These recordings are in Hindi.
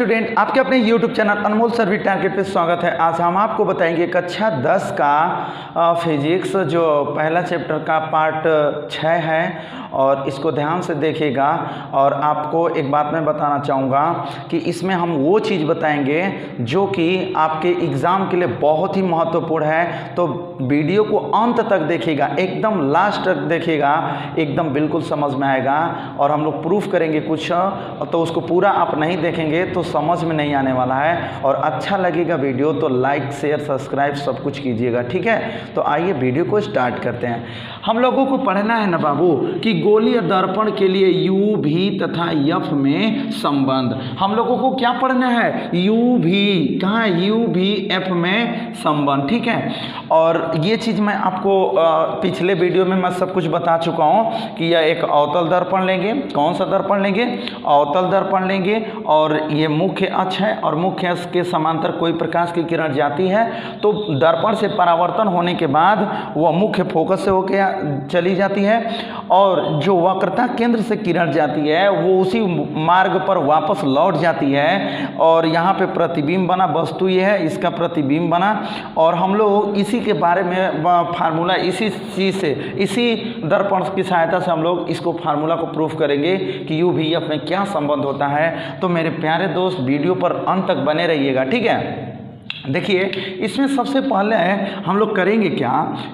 स्टूडेंट, आपके अपने YouTube चैनल अनमोल सर भी टारगेट पे स्वागत है। आज हम आपको बताएंगे कक्षा 10 का फिजिक्स जो पहला चैप्टर का पार्ट 6 है और इसको ध्यान से देखिएगा। और आपको एक बात मैं बताना चाहूँगा कि इसमें हम वो चीज़ बताएंगे जो कि आपके एग्ज़ाम के लिए बहुत ही महत्वपूर्ण है। तो वीडियो को अंत तक देखिएगा, एकदम लास्ट तक देखिएगा, एकदम बिल्कुल समझ में आएगा। और हम लोग प्रूफ करेंगे कुछ, तो उसको पूरा आप नहीं देखेंगे तो समझ में नहीं आने वाला है। और अच्छा लगेगा वीडियो तो लाइक शेयर सब्सक्राइब सब कुछ कीजिएगा, ठीक है। तो आइए वीडियो को स्टार्ट करते हैं। हम लोगों को पढ़ना है ना बाबू कि गोलीय दर्पण के लिए यू भी तथा एफ में संबंध। हम लोगों को क्या पढ़ना है? यू भी, कहाँ है? यू भी एफ में संबंध, ठीक है। और ये चीज़ मैं आपको पिछले वीडियो में मैं सब कुछ बता चुका हूँ कि यह एक अवतल दर्पण लेंगे। कौन सा दर्पण लेंगे? अवतल दर्पण लेंगे। और ये मुख्य अक्ष है और मुख्य अक्ष के समांतर कोई प्रकाश की किरण जाती है तो दर्पण से परावर्तन होने के बाद वह मुख्य फोकस से होकर चली जाती है और जो वक्रता केंद्र से किरण जाती है वो उसी मार्ग पर वापस लौट जाती है। और यहाँ पे प्रतिबिंब बना, वस्तु ये है, इसका प्रतिबिंब बना। और हम लोग इसी के बारे में फार्मूला इसी चीज़ से, इसी दर्पण की सहायता से हम लोग इसको फार्मूला को प्रूफ करेंगे कि यू भी एफ में क्या संबंध होता है। तो मेरे प्यारे दोस्त वीडियो पर अंत तक बने रहिएगा, ठीक है। देखिए इसमें सबसे पहले हम लोग करेंगे क्या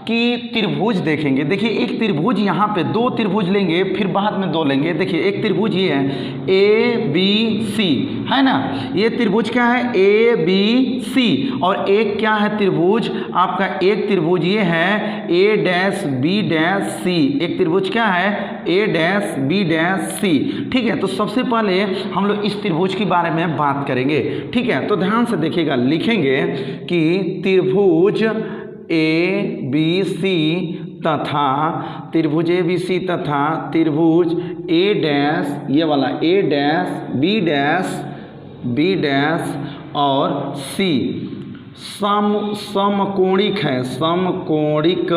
कि त्रिभुज देखेंगे। देखिए एक त्रिभुज यहाँ पे, दो त्रिभुज लेंगे फिर बाद में दो लेंगे। देखिए एक त्रिभुज ये है ए बी सी, है ना। ये त्रिभुज क्या है? A B C. और एक क्या है त्रिभुज आपका? एक त्रिभुज ये है ए डैश बी डैश सी। एक त्रिभुज क्या है? ए डैश बी डैश सी, ठीक है। तो सबसे पहले हम लोग इस त्रिभुज के बारे में बात करेंगे, ठीक है। तो ध्यान से देखिएगा, लिखेंगे कि त्रिभुज ए बी सी तथा त्रिभुज ए बी सी तथा त्रिभुज ए डैश, ये वाला ए डैश बी डैश और सी समकोणिक है। समकोणिक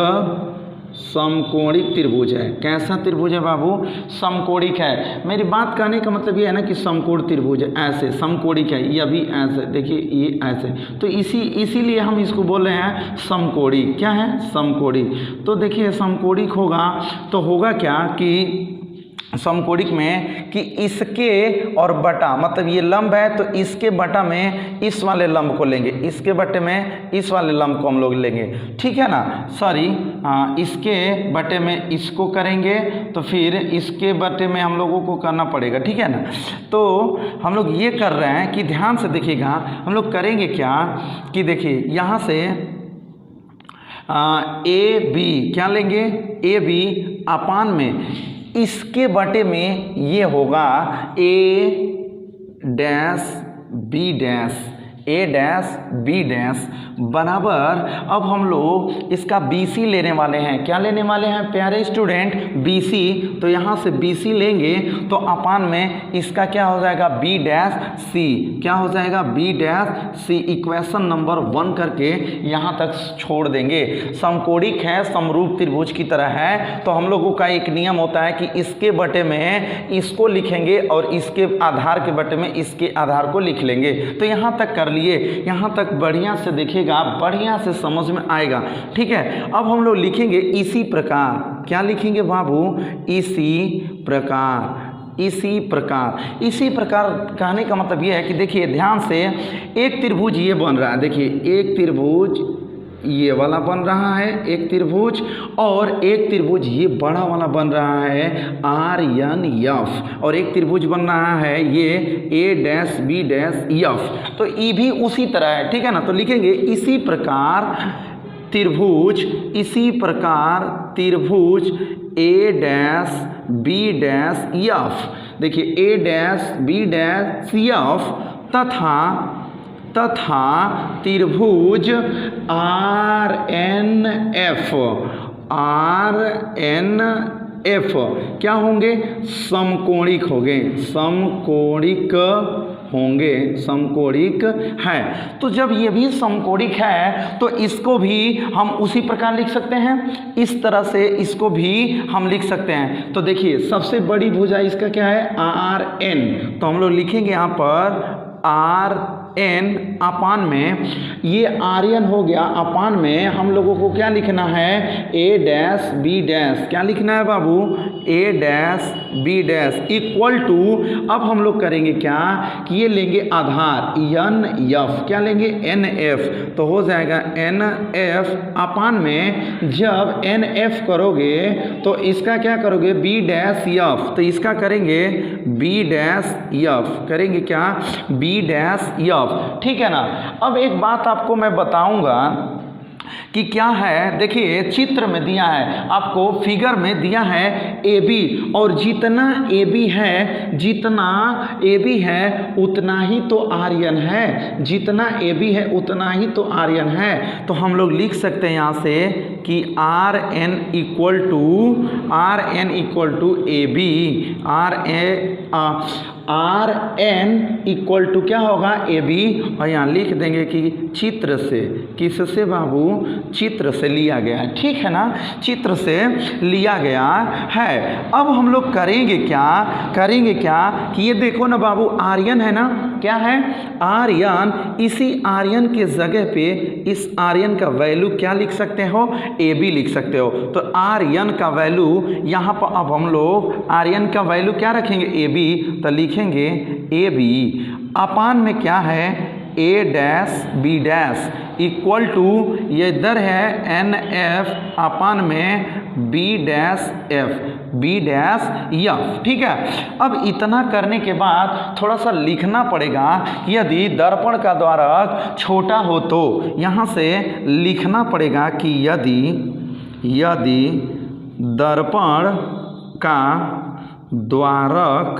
त्रिभुज है। कैसा त्रिभुज है बाबू? समकोणिक है। मेरी बात कहने का मतलब ये है ना कि समकोण त्रिभुज है, ऐसे समकोणिक है। ये भी ऐसे, देखिए ये ऐसे, तो इसीलिए हम इसको बोल रहे हैं समकोणी। क्या है? समकोणी। तो देखिए समकोणिक होगा तो होगा क्या कि समकोणिक में कि इसके और बटा, मतलब ये लंब है तो इसके बटा में इस वाले लंब को लेंगे, इसके बटे में इस वाले लंब को हम लोग लेंगे, ठीक है ना। सॉरी, इसके बटे में इसको करेंगे तो फिर इसके बटे में हम लोगों को करना पड़ेगा, ठीक है ना। तो हम लोग ये कर रहे हैं कि ध्यान से देखिएगा, हम लोग करेंगे क्या कि देखिए यहाँ से ए बी क्या लेंगे? ए बी अपान में इसके बटे में ये होगा ए डैश बी डैश, ए डैश बी डैश बराबर। अब हम लोग इसका BC लेने वाले हैं। क्या लेने वाले हैं प्यारे स्टूडेंट? BC। तो यहाँ से BC लेंगे तो अपान में इसका क्या हो जाएगा? B dash C। क्या हो जाएगा? B dash C। Equation number 1 करके यहाँ तक छोड़ देंगे। समकोणिक है, समरूप त्रिभुज की तरह है, तो हम लोगों का एक नियम होता है कि इसके बटे में इसको लिखेंगे और इसके आधार के बटे में इसके आधार को लिख लेंगे। तो यहाँ तक कर लिए, यहाँ तक बढ़िया से देखिएगा, बढ़िया से समझ में आएगा, ठीक है। अब हम लोग लिखेंगे इसी प्रकार। क्या लिखेंगे बाबू? इसी प्रकार कहने का मतलब ये है कि देखिए ध्यान से, एक त्रिभुज ये बन रहा है। देखिए एक त्रिभुज ये वाला बन रहा है, एक त्रिभुज, और एक त्रिभुज ये बड़ा वाला बन रहा है RNF, और एक त्रिभुज बन रहा है ये A dash B dash F। तो ये भी उसी तरह है, ठीक है ना। तो लिखेंगे इसी प्रकार त्रिभुज A dash B dash F। देखिए A dash B dash F तथा त्रिभुज RNF क्या होंगे? समकोणिक है। तो जब ये भी समकोणिक है तो इसको भी हम उसी प्रकार लिख सकते हैं, इस तरह से इसको भी हम लिख सकते हैं। तो देखिए सबसे बड़ी भुजा इसका क्या है? RN। तो हम लोग लिखेंगे यहाँ पर आर एन अपान में, ये आर एन हो गया, अपान में हम लोगों को क्या लिखना है, ए डैश बी डैश, क्या लिखना है बाबू, A dash B dash equal to, अब हम लोग करेंगे क्या कि ये लेंगे आधार एन एफ, क्या लेंगे एन एफ, तो हो जाएगा एन एफ अपान में, जब एन एफ करोगे तो इसका क्या करोगे बी डैश एफ, तो इसका करेंगे बी डैश एफ, करेंगे क्या बी डैश एफ, ठीक है ना। अब एक बात आपको मैं बताऊंगा कि क्या है, देखिए चित्र में दिया है आपको, फिगर में दिया है ए बी, और जितना ए बी है, जितना ए बी है उतना ही तो आर्यन है, जितना ए बी है उतना ही तो आर्यन है, तो हम लोग लिख सकते हैं यहाँ से कि R N equal to A B, R N equal to क्या होगा ए बी, और यहाँ लिख देंगे कि चित्र से, किससे बाबू, चित्र से लिया गया है, ठीक है ना, चित्र से लिया गया है। अब हम लोग करेंगे क्या कि ये देखो ना बाबू, आर्यन है ना, क्या है आर्यन, इसी आर्यन के जगह पे इस आर्यन का वैल्यू क्या लिख सकते हो, ए बी लिख सकते हो, तो आर्यन का वैल्यू यहाँ पर, अब हम लोग आर्यन का वैल्यू क्या रखेंगे ए बी, तो लिखेंगे ए बी अपान में क्या है A dash B dash equal to, ये इधर है एन एफ अपान में B dash F, B dash F, ठीक है। अब इतना करने के बाद थोड़ा सा लिखना पड़ेगा, यदि दर्पण का द्वारक छोटा हो तो यहाँ से लिखना पड़ेगा कि यदि दर्पण का द्वारक,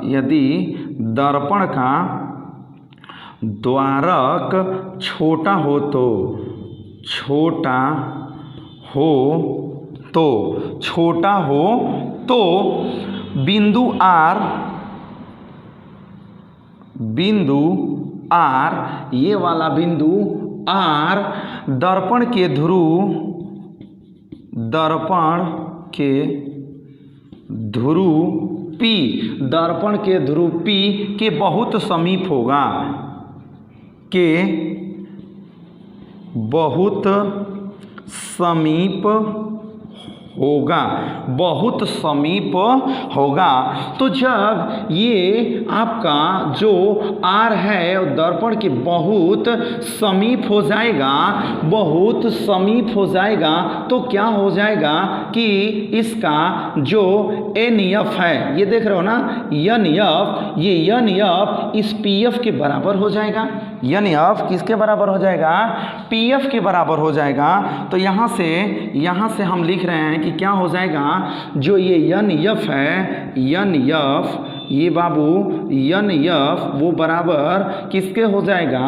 यदि दर्पण का द्वारक छोटा हो तो बिंदु आर, ये वाला बिंदु आर दर्पण के ध्रुव P, दर्पण के ध्रुव P के बहुत समीप होगा, बहुत समीप होगा। तो जब ये आपका जो R है दर्पण के बहुत समीप हो जाएगा, तो क्या हो जाएगा कि इसका जो NF है, ये देख रहे हो ना NF, ये NF इस PF के बराबर हो जाएगा, NF किसके बराबर हो जाएगा, PF के बराबर हो जाएगा। तो यहाँ से हम लिख रहे हैं कि क्या हो जाएगा, जो ये NF है, NF, ये बाबू NF वो बराबर किसके हो जाएगा,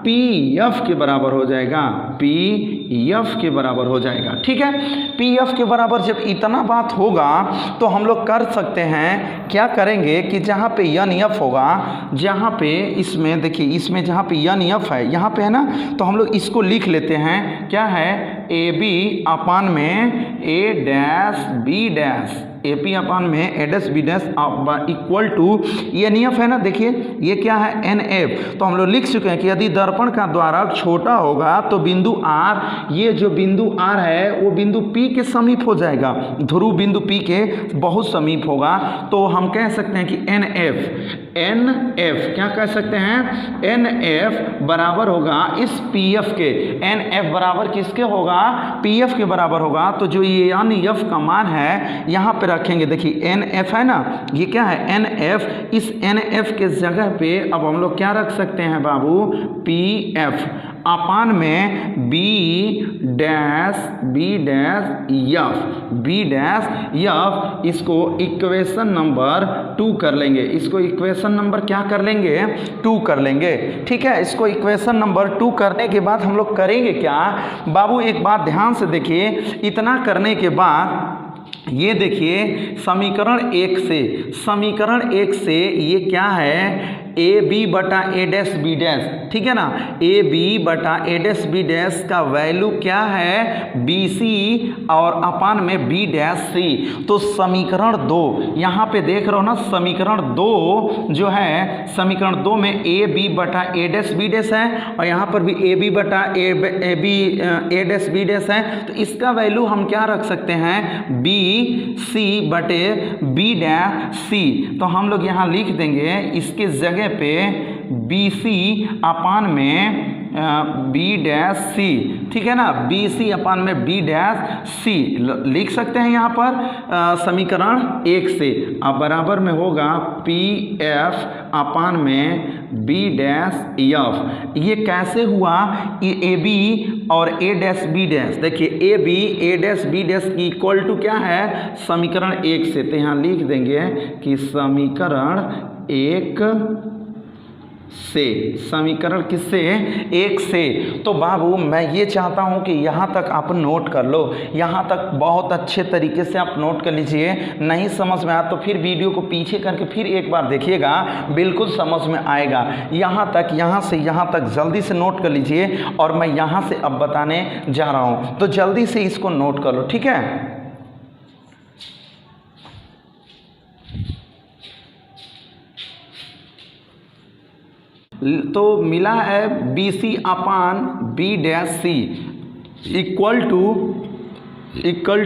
PF के बराबर हो जाएगा, PF के बराबर हो जाएगा, ठीक है। PF के बराबर जब इतना बात होगा तो हम लोग कर सकते हैं, क्या करेंगे कि जहाँ पे NF होगा, जहाँ पे इसमें देखिए, इसमें जहाँ पे NF है, यहाँ पे है ना, तो हम लोग इसको लिख लेते हैं, क्या है AB अपान में A dash B dash, AP upon में A dash B dash equal to NF है ना, देखिए ये क्या है NF, तो हम लोग लिख चुके हैं कि यदि दर्पण का द्वारक छोटा होगा तो बिंदु R, ये जो बिंदु R है वो बिंदु P के समीप हो जाएगा, ध्रुव बिंदु P के बहुत समीप होगा, तो हम कह सकते हैं कि NF क्या कह सकते हैं, NF बराबर होगा इस PF के, NF बराबर किसके होगा, PF के बराबर होगा। तो जो ये NF का मान है यहाँ पे रखेंगे, देखिए NF है ना, ये क्या है NF, इस NF के जगह पे अब हम लोग क्या रख सकते हैं बाबू, PF अपान में B डैश F, इसको इक्वेशन नंबर 2 कर लेंगे, इसको इक्वेशन नंबर क्या कर लेंगे, 2 कर लेंगे, ठीक है। इसको इक्वेशन नंबर 2 करने के बाद हम लोग करेंगे क्या बाबू, एक बात ध्यान से देखिए, इतना करने के बाद ये देखिए समीकरण एक से ये क्या है, ए बी बटा ए डैश बी डैश, ठीक है ना, ए बी बटा ए डैश बी डैश का वैल्यू क्या है, बी सी और अपान में बी डैश सी। तो समीकरण 2 यहाँ पे देख रहे हो ना, समीकरण 2 जो है, समीकरण 2 में ए बी बटा ए डैश बी डैश है और यहाँ पर भी ए बी बटा ए डैश बी डैश है। तो इसका वैल्यू हम क्या रख सकते हैं, बी सी बटे बी डैश सी। तो हम लोग यहाँ लिख देंगे इसके जगह पे बी सी अपान में बी डैश सी, ठीक है ना, बी सी अपान में बी डैश सी लिख सकते हैं यहाँ पर समीकरण 1 से। अब बराबर में होगा पी एफ अपान में बी डैश एफ। ये कैसे हुआ, ये ए बी और ए डैश बी डैश, देखिए A B A dash B dash की इक्वल टू क्या है, समीकरण 1 से। तो यहाँ लिख देंगे कि समीकरण 1 से, समीकरण किससे, 1 से। तो बाबू मैं ये चाहता हूँ कि यहाँ तक आप नोट कर लो, यहाँ तक बहुत अच्छे तरीके से आप नोट कर लीजिए। नहीं समझ में आया तो फिर वीडियो को पीछे करके फिर एक बार देखिएगा, बिल्कुल समझ में आएगा। यहाँ तक, यहाँ से यहाँ तक जल्दी से नोट कर लीजिए और मैं यहाँ से अब बताने जा रहा हूँ, तो जल्दी से इसको नोट कर लो, ठीक है। तो मिला है B C upon B dash C equal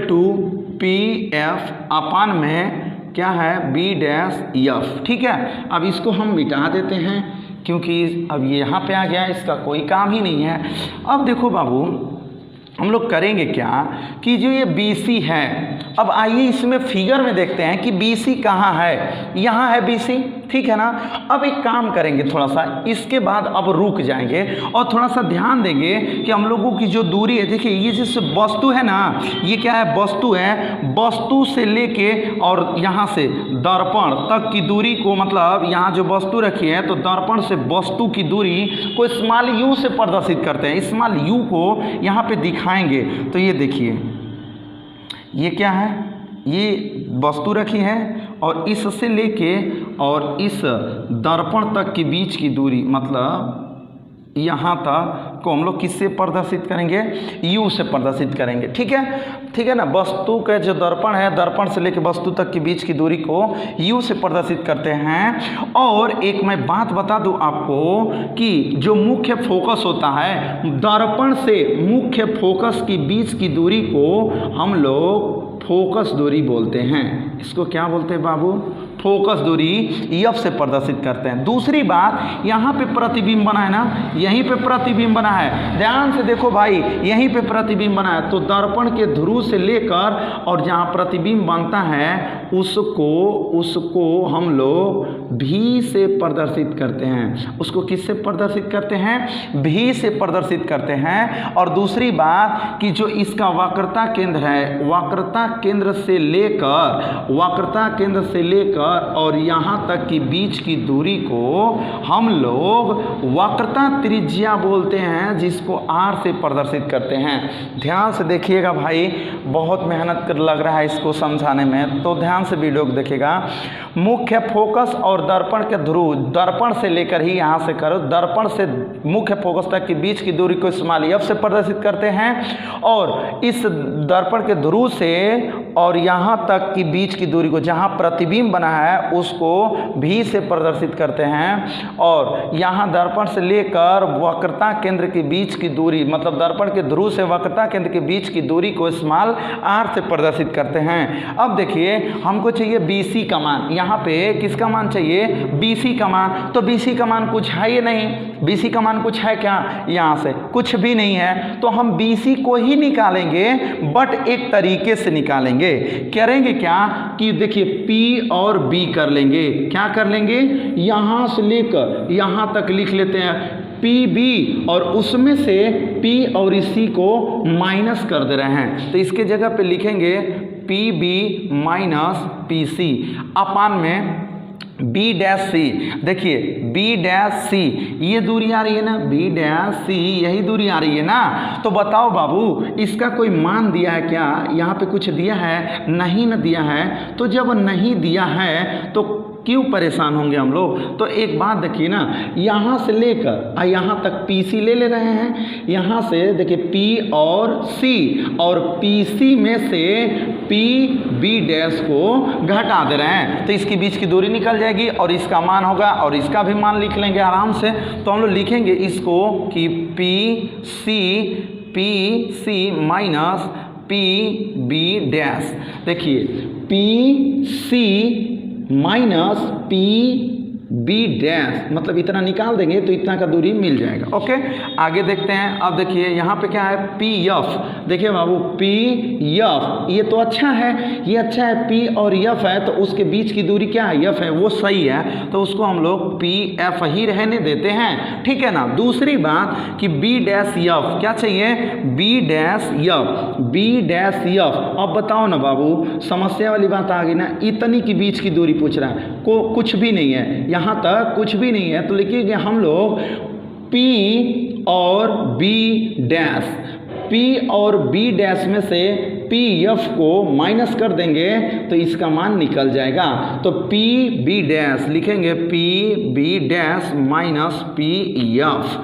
to P F upon में क्या है, बी डैश एफ, ठीक है। अब इसको हम मिटा देते हैं क्योंकि अब ये यहाँ पे आ गया, इसका कोई काम ही नहीं है। अब देखो बाबू हम लोग करेंगे क्या कि जो ये BC है, अब आइए इसमें फिगर में देखते हैं कि BC कहाँ है, यहाँ है BC, ठीक है ना। अब एक काम करेंगे थोड़ा सा, इसके बाद अब रुक जाएंगे और थोड़ा सा ध्यान देंगे कि हम लोगों की जो दूरी है, देखिए ये जैसे वस्तु है ना, ये क्या है, वस्तु है, वस्तु से लेके और यहाँ से दर्पण तक की दूरी को, मतलब यहाँ जो वस्तु रखी है तो दर्पण से वस्तु की दूरी को स्मॉल u से प्रदर्शित करते हैं। स्मॉल u को यहाँ पे दिखाएंगे तो ये देखिए, ये क्या है, ये वस्तु रखी है और इससे लेके और इस दर्पण तक के बीच की दूरी, मतलब यहाँ तक को हम लोग किससे प्रदर्शित करेंगे, u से प्रदर्शित करेंगे, ठीक है ना। वस्तु का जो दर्पण है, दर्पण से लेकर वस्तु तक के बीच की दूरी को u से प्रदर्शित करते हैं। और एक मैं बात बता दूं आपको कि जो मुख्य फोकस होता है, दर्पण से मुख्य फोकस के बीच की दूरी को हम लोग फोकस दूरी बोलते हैं। इसको क्या बोलते हैं बाबू, फोकस दूरी एफ से प्रदर्शित करते हैं। दूसरी बात, यहाँ पे प्रतिबिंब बना है ना, यहीं पे प्रतिबिंब बना है, ध्यान से देखो भाई, यहीं पे प्रतिबिंब बना है। तो दर्पण के ध्रुव से लेकर और जहाँ प्रतिबिंब बनता है उसको हम लोग भी से प्रदर्शित करते हैं। उसको किससे प्रदर्शित करते हैं, भी से प्रदर्शित करते हैं। और दूसरी बात कि जो इसका वक्रता केंद्र है, वक्रता केंद्र से लेकर और यहाँ तक की बीच की दूरी को हम लोग वक्रता त्रिज्या बोलते हैं, जिसको r से प्रदर्शित करते हैं। ध्यान से देखिएगा भाई, बहुत मेहनत कर लग रहा है इसको समझाने में, तो ध्यान से वीडियो को देखिएगा। मुख्य फोकस और दर्पण के ध्रुव, दर्पण से लेकर ही यहाँ से करो, दर्पण से मुख्य फोकस तक की बीच की दूरी को स्मॉल f से प्रदर्शित करते हैं। और इस दर्पण के ध्रुव से और यहाँ तक की बीच की दूरी को, जहाँ प्रतिबिंब बना है, उसको भी से प्रदर्शित करते हैं। और यहाँ दर्पण से लेकर वक्रता केंद्र के बीच की दूरी, मतलब दर्पण के ध्रुव से वक्रता केंद्र के बीच की दूरी को स्मॉल r से प्रदर्शित करते हैं। अब देखिए हमको चाहिए BC का मान, यहाँ पे किसका मान चाहिए, BC का मान। तो BC का मान कुछ है ही नहीं, BC का मान कुछ है क्या, यहाँ से कुछ भी नहीं है। तो हम BC को ही निकालेंगे, बट एक तरीके से निकालेंगे। करेंगे क्या कि देखिए P और B कर लेंगे। क्या कर लेंगे, यहाँ से लेकर यहाँ तक लिख लेते हैं PB, और उसमें से P और C को माइनस कर दे रहे हैं। तो इसके जगह पे लिखेंगे PB माइनस PC अपान में बी डैश सी, देखिए बी डैश सी ये दूरी आ रही है ना, बी डैश सी यही दूरी आ रही है ना। तो बताओ बाबू इसका कोई मान दिया है क्या, यहाँ पे कुछ दिया है? नहीं न दिया है। तो जब नहीं दिया है तो क्यों परेशान होंगे हम लोग। तो एक बात देखिए ना, यहाँ से लेकर यहाँ तक PC ले रहे हैं, यहाँ से देखिए P और C, और PC में से PB डैश को घटा दे रहे हैं, तो इसके बीच की दूरी निकल जाएगी और इसका मान होगा और इसका भी मान लिख लेंगे आराम से। तो हम लोग लिखेंगे इसको कि PC माइनस PB डैश। देखिए PC माइनस PB डैश मतलब इतना निकाल देंगे तो इतना का दूरी मिल जाएगा। ओके, आगे देखते हैं। अब देखिए यहाँ पे क्या है, PF। देखिए बाबू PF ये तो अच्छा है, ये अच्छा है, P और F है तो उसके बीच की दूरी क्या है, F है, वो सही है, तो उसको हम लोग PF ही रहने देते हैं, ठीक है ना। दूसरी बात कि B डैश F क्या चाहिए, B डैश F। अब बताओ ना बाबू, समस्या वाली बात आ गई ना, इतनी की बीच की दूरी पूछ रहा है, कुछ भी नहीं है, यहाँ तक कुछ भी नहीं है, तो लिखिएगा हम लोग P और B डैश, P और B डैश में से PF को माइनस कर देंगे तो इसका मान निकल जाएगा। तो PB डैश लिखेंगे, PB डैश माइनस PF।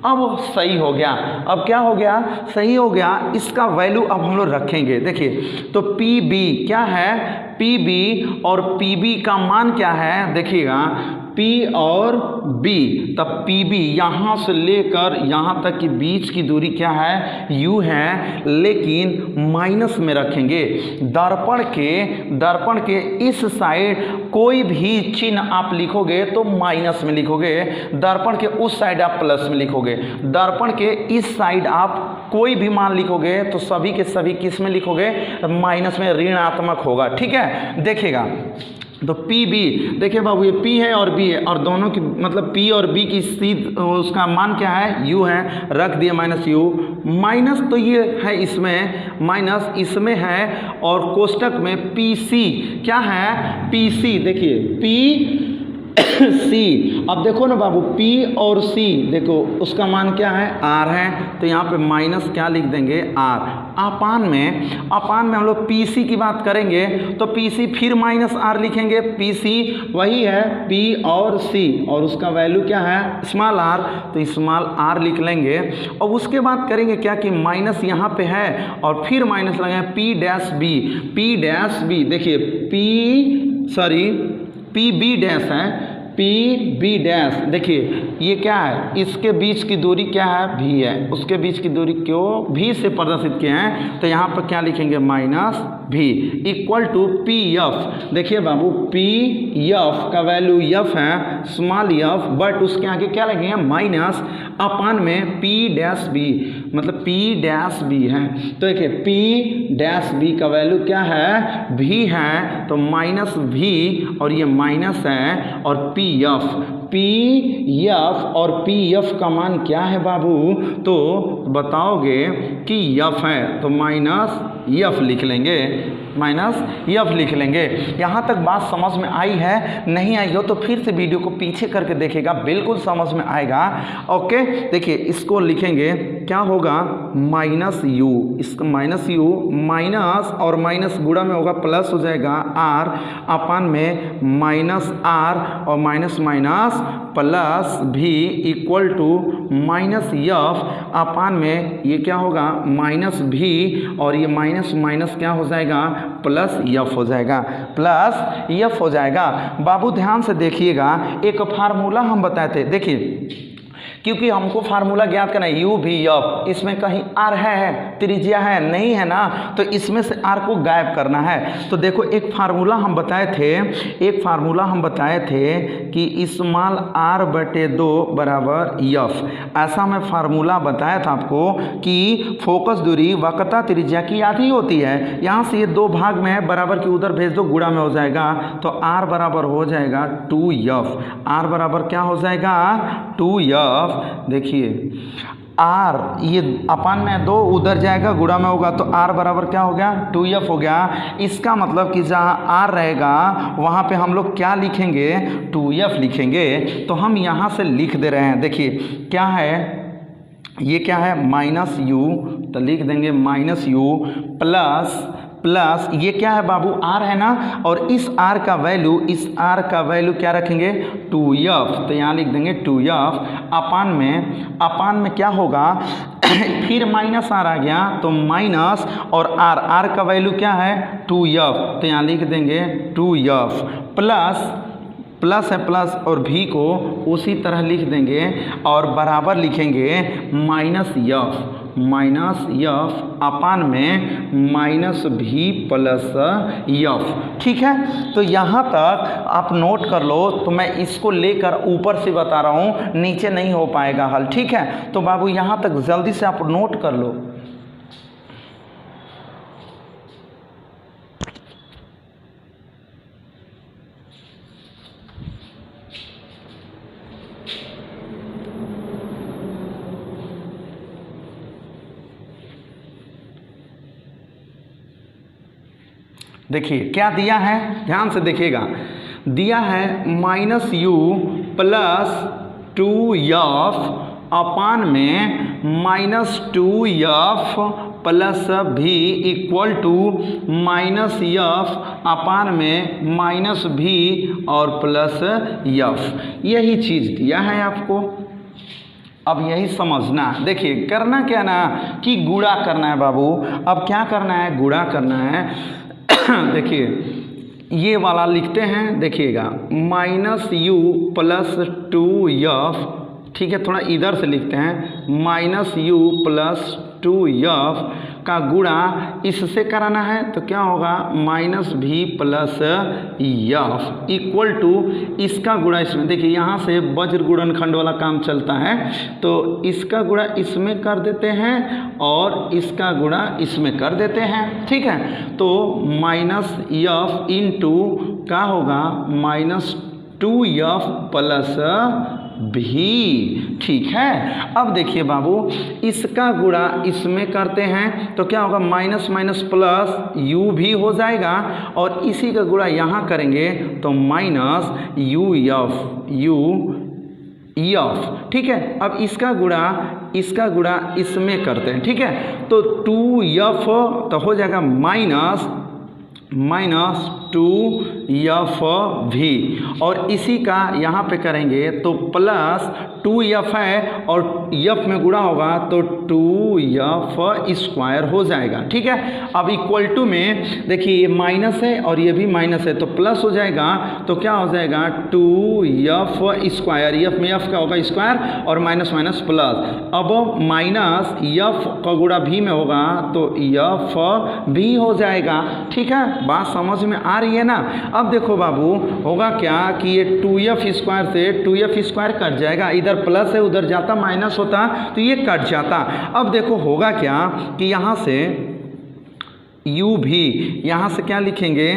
अब सही हो गया, अब क्या हो गया, सही हो गया। इसका वैल्यू अब हम लोग रखेंगे। देखिए तो PB क्या है, PB और PB का मान क्या है, देखिएगा P और B, तब PB यहाँ से लेकर यहाँ तक की बीच की दूरी क्या है, U है, लेकिन माइनस में रखेंगे। दर्पण के इस साइड कोई भी चिन्ह आप लिखोगे तो माइनस में लिखोगे, दर्पण के उस साइड आप प्लस में लिखोगे, दर्पण के इस साइड आप कोई भी मान लिखोगे तो सभी के सभी किस में लिखोगे, माइनस में, ऋणात्मक होगा, ठीक है। देखिएगा तो PB, देखिए बाबू ये P है और B है, और दोनों की मतलब P और B की सीध उसका मान क्या है, U है, रख दिया माइनस U, माइनस तो ये है इसमें, माइनस इसमें है, और कोष्टक में PC क्या है, PC, देखिए C। अब देखो ना बाबू P और C, देखो उसका मान क्या है, R है, तो यहाँ पे माइनस क्या लिख देंगे, R। अपान में हम लोग PC की बात करेंगे तो PC फिर माइनस R लिखेंगे, PC वही है P और C, और उसका वैल्यू क्या है, स्मॉल r, तो स्मॉल r लिख लेंगे। और उसके बाद करेंगे क्या कि माइनस यहाँ पे है और फिर माइनस लगाएं P डैश B, देखिए PB डैश है, PB डैश, देखिए ये क्या है, इसके बीच की दूरी क्या है, V है, उसके बीच की दूरी क्यों V से प्रदर्शित किए हैं, तो यहाँ पर क्या लिखेंगे, minus V equal to PF। देखिए बाबू PF का वैल्यू F है, स्मॉल f, बट उसके आगे क्या लगेंगे, माइनस, अपान में P डैश B, मतलब P डैश B है, तो देखिए P डैश B का वैल्यू क्या है, V है, तो माइनस V और ये माइनस है, और PF और PF का मान क्या है बाबू, तो बताओगे कि F है, तो माइनस F लिख लेंगे, माइनस F लिख लेंगे। यहाँ तक बात समझ में आई है, नहीं आई हो तो फिर से वीडियो को पीछे करके देखेगा, बिल्कुल समझ में आएगा। ओके, देखिए इसको लिखेंगे, क्या होगा, माइनस U, इसका माइनस U, माइनस और माइनस गुणा में होगा प्लस हो जाएगा R, अपान में माइनस R और minus minus plus V equal to minus F, अपान में ये क्या होगा, माइनस V, और ये माइनस माइनस क्या हो जाएगा, प्लस F हो जाएगा, प्लस F हो जाएगा। बाबू ध्यान से देखिएगा, एक फार्मूला हम बताए थे, देखिए क्योंकि हमको फार्मूला ज्ञात करना है, UVF, इसमें कहीं R है, त्रिज्या है, नहीं है ना, तो इसमें से R को गायब करना है। तो देखो एक फार्मूला हम बताए थे कि स्मॉल r बटे 2 बराबर F, ऐसा मैं फार्मूला बताया था आपको कि फोकस दूरी वक्रता त्रिज्या की आधी होती है। यहाँ से ये दो भाग में है, बराबर की उधर भेज दो, गुणा में हो जाएगा, तो R बराबर हो जाएगा 2F, R बराबर क्या हो जाएगा, 2F। देखिए आर, ये अपान में 2 उधर जाएगा गुणा में होगा तो आर बराबर क्या हो गया 2f हो गया। इसका मतलब कि जहाँ आर रहेगा वहाँ पे हम लोग क्या लिखेंगे 2f लिखेंगे। तो हम यहाँ से लिख दे रहे हैं, देखिए क्या है, ये क्या है माइनस यू, तो लिख देंगे माइनस यू प्लस ये क्या है बाबू आर है ना, और इस आर का वैल्यू क्या रखेंगे 2f, तो यहाँ लिख देंगे 2f अपान में क्या होगा फिर माइनस आर आ गया तो माइनस और आर का वैल्यू क्या है 2f, तो यहाँ लिख देंगे 2f प्लस है प्लस और भी को उसी तरह लिख देंगे और बराबर लिखेंगे माइनस यफ अपान में माइनस भी प्लस यफ। ठीक है, तो यहाँ तक आप नोट कर लो। तो मैं इसको लेकर ऊपर से बता रहा हूँ, नीचे नहीं हो पाएगा हल। ठीक है, तो बाबू यहाँ तक जल्दी से आप नोट कर लो। देखिए क्या दिया है, ध्यान से देखिएगा, दिया है माइनस यू प्लस 2f अपान में माइनस 2f प्लस भी इक्वल टू माइनस यफ अपान में माइनस भी और प्लस यफ। यही चीज़ दिया है आपको, अब यही समझना। देखिए करना क्या ना कि गुणा करना है बाबू। अब क्या करना है, गुणा करना है। देखिए ये वाला लिखते हैं, देखिएगा माइनस यू प्लस 2f, ठीक है, थोड़ा इधर से लिखते हैं, माइनस यू प्लस 2f का गुणा इससे कराना है तो क्या होगा माइनस भी प्लस यफ इक्वल टू इसका गुणा इसमें। देखिए यहाँ से वज्र गुणनखंड वाला काम चलता है, तो इसका गुणा इसमें कर देते हैं और इसका गुणा इसमें कर देते हैं। ठीक है, तो माइनस यफ इंटू क्या होगा माइनस 2f प्लस भी। ठीक है, अब देखिए बाबू इसका गुणा इसमें करते हैं तो क्या होगा माइनस माइनस प्लस यू भी हो जाएगा और इसी का गुणा यहाँ करेंगे तो माइनस यू यफ। ठीक है, अब इसका गुणा इसमें करते हैं। ठीक है, तो 2f तो हो जाएगा माइनस 2f भी और इसी का यहाँ पे करेंगे तो प्लस 2f है और f में गुणा होगा तो 2f स्क्वायर हो जाएगा। ठीक है, अब इक्वल टू में देखिए ये माइनस है और ये भी माइनस है तो प्लस हो जाएगा, तो क्या हो जाएगा 2f स्क्वायर, f में f का होगा स्क्वायर और माइनस माइनस प्लस। अब माइनस f का गुणा भी में होगा तो f भी हो जाएगा। ठीक है, बात समझ में आ रही है ना। अब देखो बाबू होगा क्या कि ये 2f स्क्वायर से 2f स्क्वायर कट जाएगा, इधर प्लस है उधर जाता माइनस होता तो ये कट जाता। अब देखो होगा क्या कि यहाँ से u भी, यहाँ से क्या लिखेंगे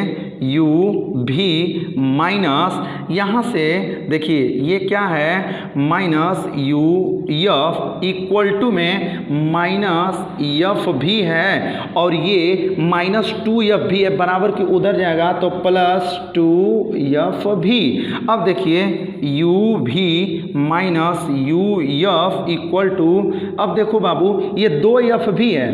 u भी माइनस, यहाँ से देखिए ये क्या है minus U F equal to में माइनस यफ भी है और ये माइनस 2f भी है बराबर के उधर जाएगा तो प्लस 2f भी। अब देखिए u भी minus U F equal to, अब देखो बाबू ये 2f भी है,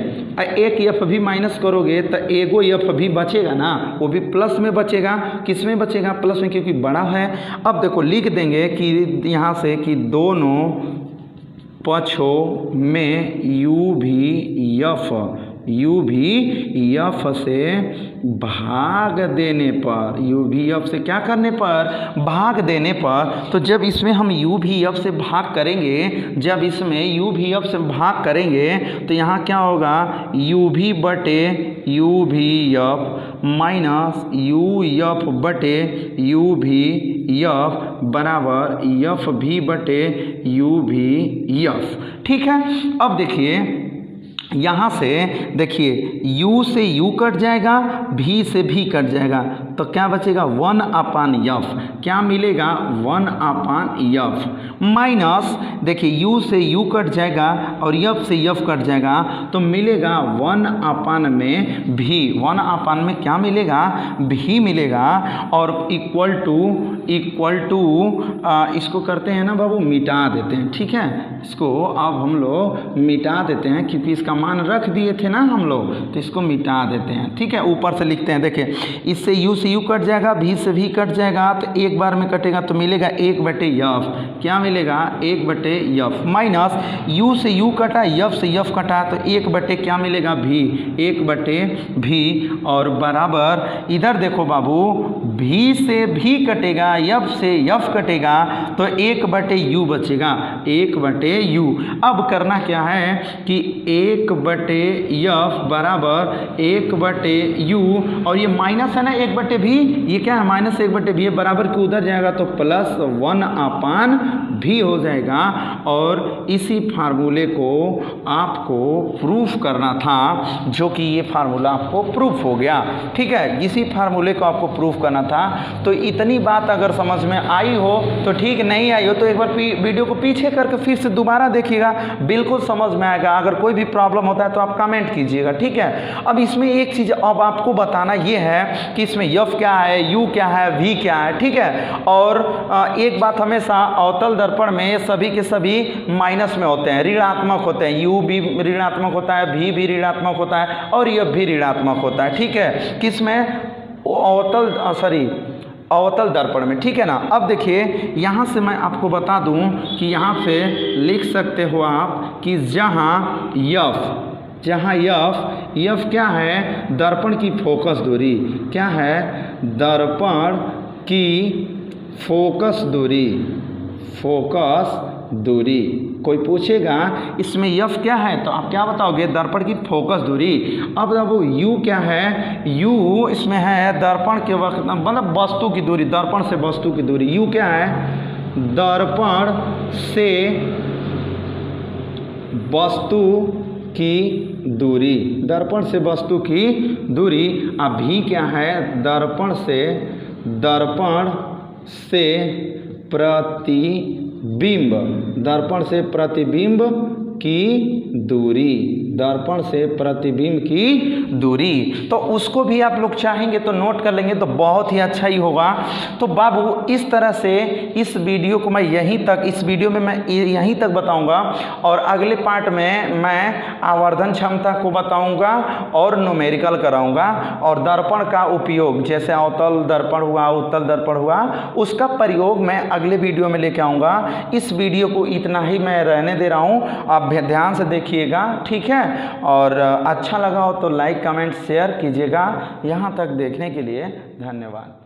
एक f भी माइनस करोगे तो एगो f भी बचेगा ना, वो भी प्लस में बचेगा। किस में बचेगा प्लस में, क्योंकि बड़ा है। अब देखो लिख देंगे कि यहाँ से कि दोनों पक्षों में u भी f से भाग देने पर, u भी f से क्या करने पर भाग देने पर, तो जब इसमें हम u भी f से भाग करेंगे, जब इसमें u भी f से भाग करेंगे तो यहाँ क्या होगा u भी बटे u भी f माइनस u f बटे u भी f बराबर f भी बटे u भी f। ठीक है, अब देखिए यहाँ से देखिए u से u कट जाएगा, भी से भी कट जाएगा तो क्या बचेगा 1/f, क्या मिलेगा 1/f माइनस, देखिए u से u कट जाएगा और f से f कट जाएगा तो मिलेगा 1/v, 1/, में क्या मिलेगा v मिलेगा और इक्वल टू इसको करते हैं ना बाबू, मिटा देते हैं, ठीक है। इसको अब हम लोग मिटा देते हैं क्योंकि इसका मान रख दिए थे ना हम लोग, तो इसको मिटा देते हैं, ठीक है। ऊपर से लिखते हैं, देखिए इससे u से u कट जाएगा, v से v कट जाएगा, तो एक बार में कटेगा तो मिलेगा 1/f, क्या मिलेगा 1/f माइनस u से u कटा, f से f कटा तो 1/ क्या मिलेगा v, 1/v और बराबर इधर देखो बाबू, v से v कटेगा, f से f कटेगा तो 1/u बचेगा, 1/u। अब करना क्या है कि 1/f बराबर 1/u और ये माइनस है ना 1/v, ये क्या है माइनस 1/v बराबर कि उधर जाएगा तो प्लस 1/v हो जाएगा। और इसी फार्मूले को आपको प्रूफ करना था, जो कि ये फार्मूला आपको प्रूफ हो गया, ठीक है। इसी फार्मूले को आपको प्रूफ करना था। तो इतनी बात अगर समझ में आई हो तो ठीक, नहीं आई हो तो एक बार वीडियो को पीछे करके फिर से दोबारा देखिएगा, बिल्कुल समझ में आएगा। अगर कोई भी प्रॉब्लम होता है तो आप कमेंट कीजिएगा, ठीक है। अब इसमें एक चीज़ अब आपको बताना ये है कि इसमें f क्या है, u क्या है, v क्या है, ठीक है। और एक बात हमेशा अवतल दर्पण में सभी के सभी माइनस में होते हैं, ऋणात्मक होते हैं, u भी ऋणात्मक होता है, v भी ऋणात्मक होता है और f भी ऋणात्मक होता है, ठीक है। किसमें, अवतल दर्पण में, ठीक है ना। अब देखिए यहाँ से मैं आपको बता दूं कि यहाँ पे लिख सकते हो आप कि जहाँ f क्या है, दर्पण की फोकस दूरी, क्या है दर्पण की फोकस दूरी। कोई पूछेगा इसमें f क्या है तो आप क्या बताओगे, दर्पण की फोकस दूरी। अब देखो u क्या है, u इसमें है दर्पण के वक्त मतलब वस्तु की दूरी, दर्पण से वस्तु की दूरी। u क्या है, दर्पण से वस्तु की दूरी, दर्पण से वस्तु की दूरी। अब v क्या है, दर्पण से प्रतिबिंब, दर्पण से प्रतिबिंब की दूरी, दर्पण से प्रतिबिंब की दूरी। तो उसको भी आप लोग चाहेंगे तो नोट कर लेंगे तो बहुत ही अच्छा ही होगा। तो बाबू इस तरह से इस वीडियो को मैं इस वीडियो में मैं यहीं तक बताऊंगा और अगले पार्ट में मैं आवर्धन क्षमता को बताऊंगा और न्यूमेरिकल कराऊंगा और दर्पण का उपयोग, जैसे अवतल दर्पण हुआ, उत्तल दर्पण हुआ, उसका प्रयोग मैं अगले वीडियो में लेके आऊँगा। इस वीडियो को इतना ही मैं रहने दे रहा हूँ, आप ध्यान से देखिएगा, ठीक है। और अच्छा लगा हो तो लाइक कमेंट शेयर कीजिएगा। यहाँ तक देखने के लिए धन्यवाद।